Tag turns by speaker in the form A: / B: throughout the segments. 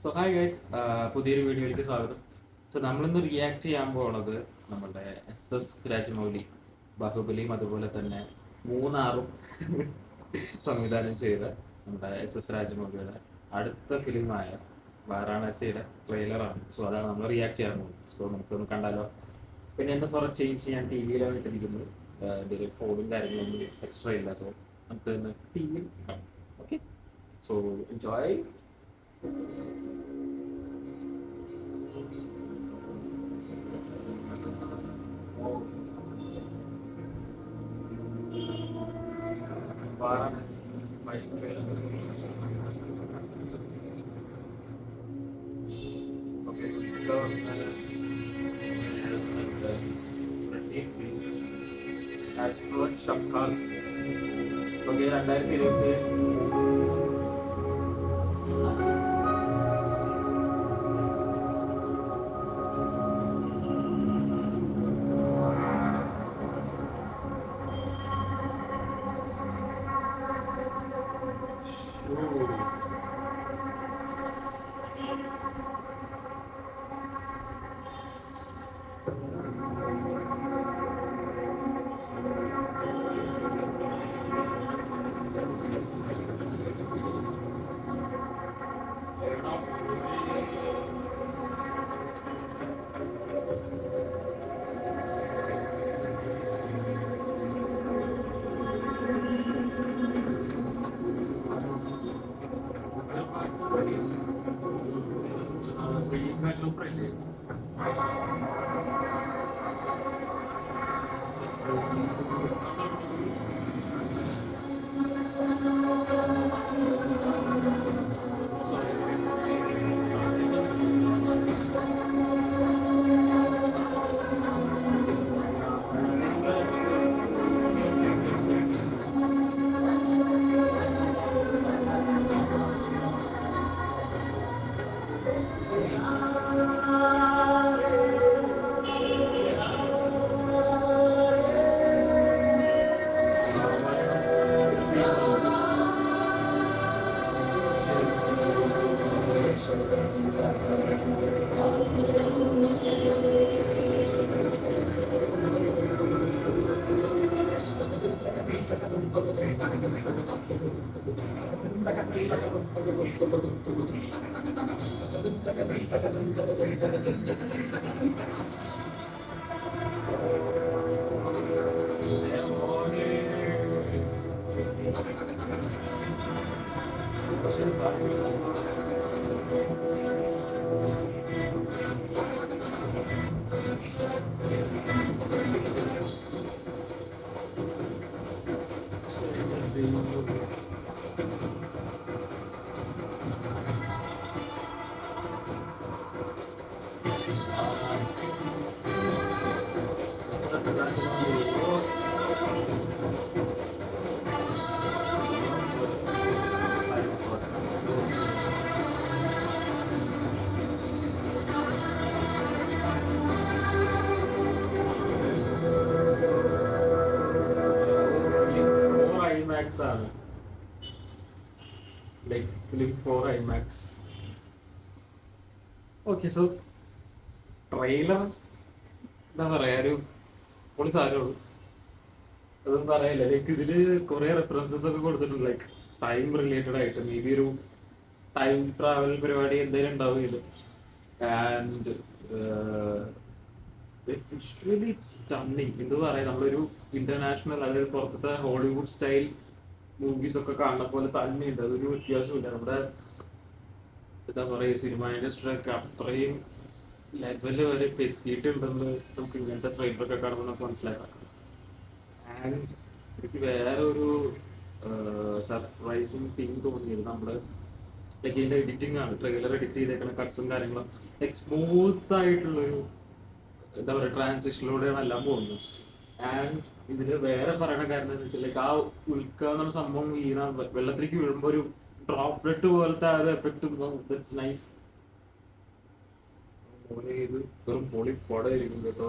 A: So hi guys, പുതിയൊരു വീഡിയോയിലേക്ക് സ്വാഗതം. സോ നമ്മളിന്ന് റിയാക്ട് ചെയ്യാൻ പോകുന്നത് നമ്മുടെ SS രാജമൗലി, ബാഹുബലിയും അതുപോലെ തന്നെ മൂന്നാറും സംവിധാനം ചെയ്ത നമ്മുടെ SS രാജമൗലിയുടെ അടുത്ത ഫിലിമായ വാരാണസിയുടെ ട്രെയിലറാണ്. സോ അതാണ് നമ്മൾ റിയാക്ട് ചെയ്യാൻ പോകുന്നത്. സോ നമുക്കൊന്ന് കണ്ടാലോ. പിന്നെ എൻ്റെ ഫോർ ചേഞ്ച് ചെയ്യാൻ ടി വിയിലാണ് ഇട്ടിരിക്കുന്നത്. എൻ്റെ ഒരു ഫോണും കാര്യങ്ങളൊന്നും എക്സ്ട്രാ ഇല്ല. സോ നമുക്ക് ഇന്ന് ടി വിയിൽ കാണാം. Okay, so enjoy. Varanasi, Vice President. Okay, so Astronaut Shankar. Okay, 2020. IMAX ആണ്, like film 4 IMAX. Okay, so trailer എന്താ പറയാ, ഒരു പൊളി സാധനമുള്ളൂ. അതൊന്നും പറയില്ല. ലൈക്ക് ഇതില് കുറെ റെഫറൻസസ് ഒക്കെ കൊടുത്തിട്ടുണ്ട്, ലൈക്ക് ടൈം റിലേറ്റഡ് ആയിട്ട്. മേ ബി ഒരു ടൈം ട്രാവൽ പരിപാടി എന്തെങ്കിലും ഉണ്ടാവുകയില്ല. And visually it's stunning. എന്ത് പറയാ, നമ്മളൊരു ഇന്റർനാഷണൽ, അതായത് പുറത്തത്തെ ഹോളിവുഡ് സ്റ്റൈൽ മൂവീസ് ഒക്കെ കാണുന്ന പോലെ തന്നെയുണ്ട്. അതൊരു വ്യത്യാസമില്ല. നമ്മുടെ എന്താ പറയുക, സിനിമ ഇൻഡസ്ട്രി ഒക്കെ അത്രയും ലെവല് വരെ ഇപ്പം എത്തിയിട്ടുണ്ടെന്ന് നമുക്ക് ഇങ്ങനത്തെ ട്രെയിലറൊക്കെ കാണുമ്പോൾ നമുക്ക് മനസ്സിലാക്കാം. ആൻഡ് എനിക്ക് വേറെ ഒരു സർപ്രൈസിങ് തിങ് തോന്നിയത്, നമ്മുടെ ലൈക്ക് ഇതിൻ്റെ എഡിറ്റിംഗ് ആണ്. ട്രെയിലർ എഡിറ്റ് ചെയ്തേക്കുന്ന കട്ട്സും കാര്യങ്ങളും ലൈക്ക് സ്മൂത്ത് ആയിട്ടുള്ളൊരു എന്താ പറയുക ട്രാൻസിഷനിലൂടെയാണ് എല്ലാം പോകുന്നത്. ആൻഡ് ഇതിൽ വേറെ പറയണ കാര്യം എന്താണെന്ന് വെച്ചാൽ, ലൈക്ക് ആ ഉൽക്ക എന്നുള്ള സംഭവം വീണ വെള്ളത്തിലേക്ക് വീഴുമ്പോൾ ഒരു ഡ്രോപ്ലെറ്റ് പോലത്തെ ആ ഒരു എഫക്റ്റ് ദാറ്റ്സ് നൈസ്. ഇത് വെറും പൊളി പടമായിരിക്കും കേട്ടോ.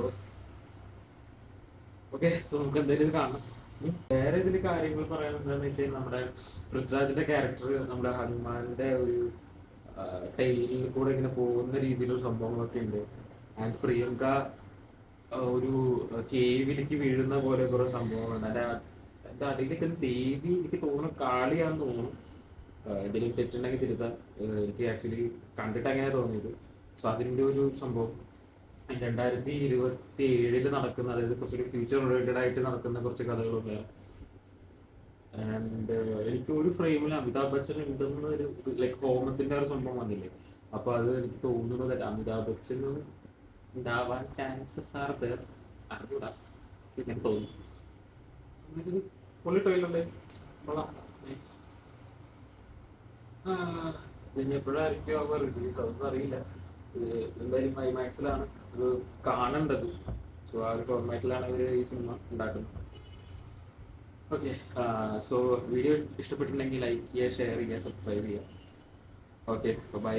A: ഓക്കെ, സോ നമുക്ക് എന്തായാലും ഇത് കാണാം. വേറെ ഇതിൽ കാര്യങ്ങൾ പറയാൻ എന്താണെന്ന് വെച്ചാൽ, നമ്മുടെ പൃഥ്വിരാജിന്റെ ക്യാരക്ടർ നമ്മുടെ ഹനുമാന്റെ ഒരു ടൈലിൽ കൂടെ ഇങ്ങനെ പോകുന്ന രീതിയിലുള്ള സംഭവങ്ങളൊക്കെ ഉണ്ട്. ആൻഡ് പ്രിയങ്ക ഒരു കേവിലേക്ക് വീഴുന്ന പോലെ കുറെ സംഭവങ്ങളുണ്ട്. എൻ്റെ അടിയിലേക്ക് ദേവി എനിക്ക് തോന്നുന്നു കാളിയാന്ന് തോന്നുന്നു. എന്തെങ്കിലും തെറ്റുണ്ടെങ്കിൽ തിരുത്താൻ. എനിക്ക് ആക്ച്വലി കണ്ടിട്ട് അങ്ങനെ തോന്നിയത്. സോ അതിൻ്റെ ഒരു സംഭവം 2027 നടക്കുന്ന, അതായത് കുറച്ചൊരു ഫ്യൂച്ചർ ഓറിയന്റഡ് ആയിട്ട് നടക്കുന്ന കുറച്ച് കഥകളൊക്കെ. ആൻഡ് എനിക്ക് ഒരു ഫ്രെയിമിൽ അമിതാഭ് ബച്ചൻ ഉണ്ടെന്ന് ഒരു ലൈക്ക് ഹോമത്തിന്റെ ഒരു സംഭവം വന്നില്ലേ, അപ്പൊ അത് എനിക്ക് തോന്നുന്നത് അമിതാഭ് ബച്ചൻ ഉണ്ടാവാൻ ചാൻസസ് ആർ ദർ. അറിഞ്ഞൂടാ, ഇങ്ങനെ തോന്നുന്നു. ഇതൊരു പൊളി ട്രെയിലല്ലേ, കൊള്ളാം, നൈസ്. ഇനി എപ്പോഴായിരിക്കും അവർ റിലീസ്, അതൊന്നും അറിയില്ല. ഇത് എന്തായാലും ഐമാക്സിലാണ് ഇത് കാണേണ്ടത്. സോ ആ ഒരു ഫോർമാറ്റിലാണ് ഇവർ ഈ സിനിമ ഉണ്ടാക്കുന്നത്. ഓക്കെ, സോ വീഡിയോ ഇഷ്ടപ്പെട്ടിട്ടുണ്ടെങ്കിൽ ലൈക്ക് ചെയ്യുക, ഷെയർ ചെയ്യുക, സബ്സ്ക്രൈബ് ചെയ്യുക. Okay, by.